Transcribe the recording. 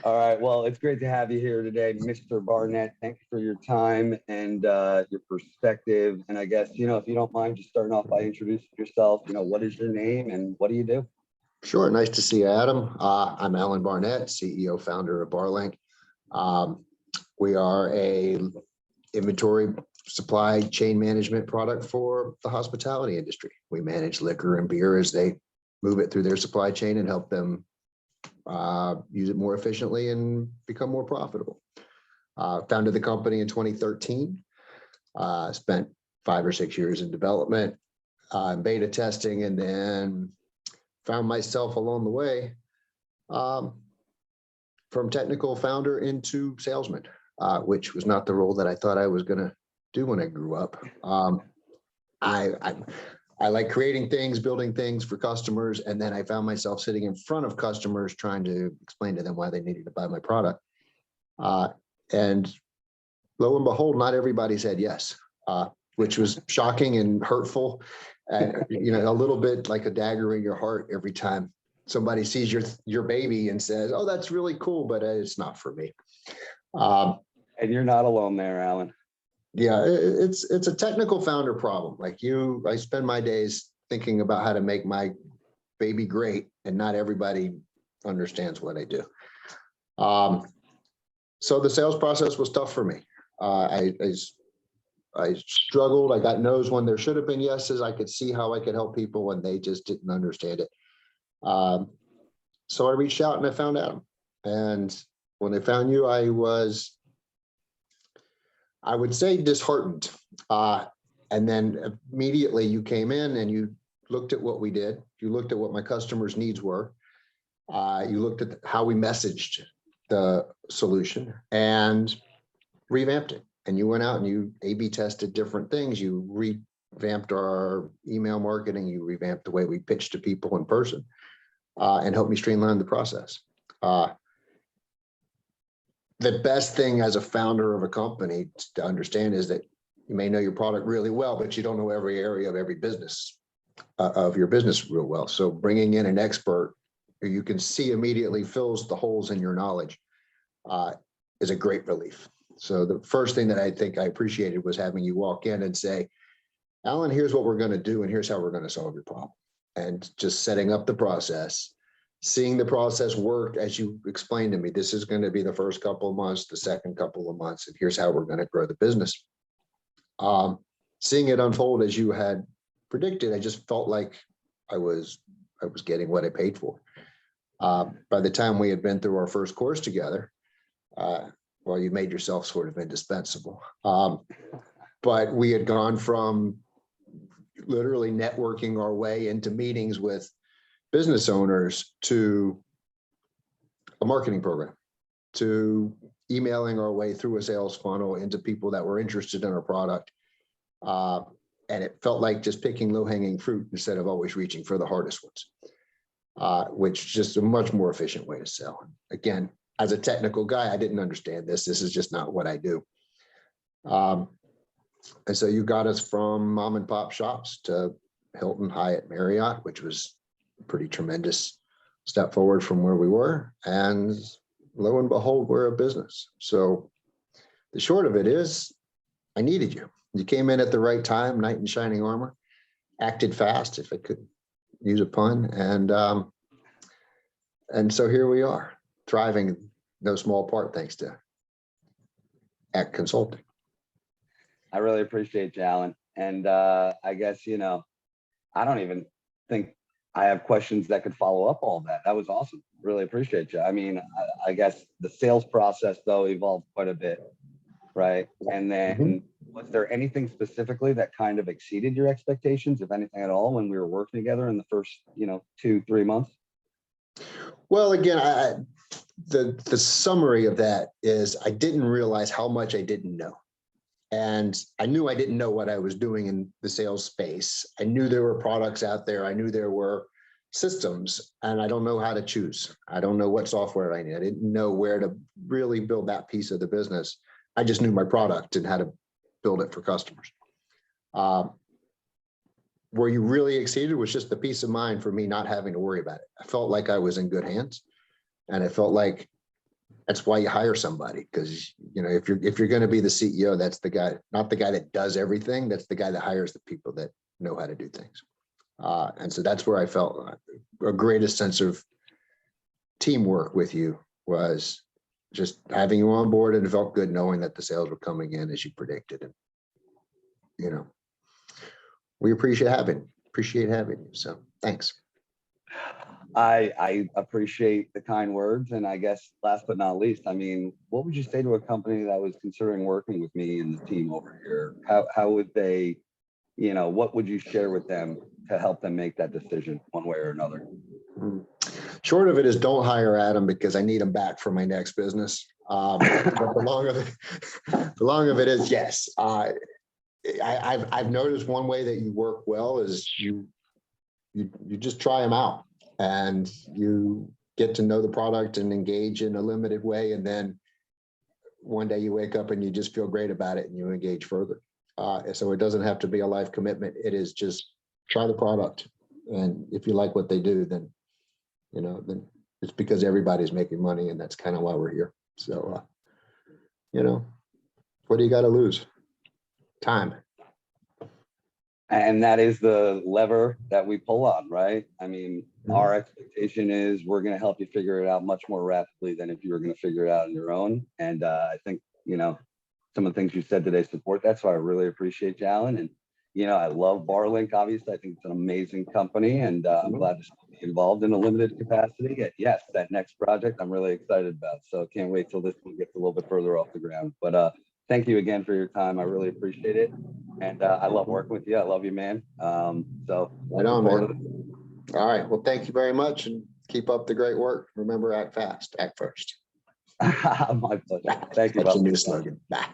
All right. Well, it's great to have you here today, Mr. Barnett. Thank you for your time and your perspective. And I guess, if you don't mind just starting off by introducing yourself, what is your name and what do you do? Sure. Nice to see you, Adam. I'm Alan Barnett, CEO, founder of BarLinq. We are a inventory supply chain management product for the hospitality industry. We manage liquor and beer as they move it through their supply chain and help them use it more efficiently and become more profitable. Founded the company in 2013. Spent 5 or 6 years in development, beta testing, and then found myself along the way from technical founder into salesman, which was not the role that I thought I was going to do when I grew up. I like creating things, building things for customers, and then I found myself sitting in front of customers trying to explain to them why they needed to buy my product. And lo and behold, not everybody said yes, which was shocking and hurtful. And a little bit like a dagger in your heart every time somebody sees your baby and says, "Oh, that's really cool, but it's not for me." And you're not alone there, Alan. Yeah, it's a technical founder problem. Like I spend my days thinking about how to make my baby great, and not everybody understands what I do. So the sales process was tough for me. I struggled. I got no's when there should have been yeses. I could see how I could help people when they just didn't understand it. So I reached out and I found Adam. And when I found you, I would say disheartened. And then immediately you came in and you looked at what we did. You looked at what my customers' needs were. You looked at how we messaged the solution and revamped it. And you went out and you A/B tested different things. You revamped our email marketing. You revamped the way we pitched to people in person, and helped me streamline the process. The best thing as a founder of a company to understand is that you may know your product really well, but you don't know every area of every business of your business real well. So bringing in an expert who you can see immediately fills the holes in your knowledge is a great relief. So the first thing that I think I appreciated was having you walk in and say, "Alan, here's what we're going to do, and here's how we're going to solve your problem." And just setting up the process, seeing the process work as you explained to me. This is going to be the first couple of months, the second couple of months, and here's how we're going to grow the business. Seeing it unfold as you had predicted, I just felt like I was getting what I paid for. By the time we had been through our first course together, well, you made yourself sort of indispensable. But we had gone from literally networking our way into meetings with business owners to a marketing program, to emailing our way through a sales funnel into people that were interested in our product. And it felt like just picking low-hanging fruit instead of always reaching for the hardest ones, which is just a much more efficient way to sell. Again, as a technical guy, I didn't understand this. This is just not what I do. And so you got us from mom and pop shops to Hilton, Hyatt, Marriott, which was a pretty tremendous step forward from where we were. And lo and behold, we're a business. So the short of it is, I needed you. You came in at the right time, knight in shining armor, acted fast, if I could use a pun. And so here we are, thriving in no small part thanks to ACT Consulting. I really appreciate you, Alan. And I guess, I don't even think I have questions that could follow up all that. That was awesome. Really appreciate you. I mean, I guess the sales process, though, evolved quite a bit, right? And then was there anything specifically that kind of exceeded your expectations, if anything at all, when we were working together in the first, 2-3 months? Well, again, the summary of that is I didn't realize how much I didn't know. And I knew I didn't know what I was doing in the sales space. I knew there were products out there. I knew there were systems, and I don't know how to choose. I don't know what software I need. I didn't know where to really build that piece of the business. I just knew my product and how to build it for customers. Where you really exceeded was just the peace of mind for me not having to worry about it. I felt like I was in good hands, and I felt like that's why you hire somebody, because if you're going to be the CEO, that's the guy, not the guy that does everything. That's the guy that hires the people that know how to do things. And so that's where I felt a greatest sense of teamwork with you, was just having you on board, and it felt good knowing that the sales were coming in as you predicted. And we appreciate having you. So thanks. I appreciate the kind words. And I guess last but not least, I mean, what would you say to a company that was considering working with me and the team over here? How would they, what would you share with them to help them make that decision one way or another? Short of it is, don't hire Adam, because I need him back for my next business. But the long of it is, yes. I've noticed one way that you work well is you just try them out, and you get to know the product and engage in a limited way. And then one day you wake up and you just feel great about it and you engage further. So it doesn't have to be a life commitment. It is just try the product. And if you like what they do, then it's because everybody's making money, and that's kind of why we're here. So, what do you got to lose? Time. And that is the lever that we pull on, right? I mean, our expectation is we're going to help you figure it out much more rapidly than if you were going to figure it out on your own. And I think, some of the things you said today support that. So I really appreciate you, Alan. And, I love BarLinq, obviously. I think it's an amazing company, and I'm glad to be involved in a limited capacity. Yes, that next project I'm really excited about. So can't wait till this one gets a little bit further off the ground. But thank you again for your time. I really appreciate it. And I love working with you. I love you, man. So right on, man. All right. Well, thank you very much, and keep up the great work. Remember, act fast, act first. My pleasure. Thank you. That's a new slogan. Bye.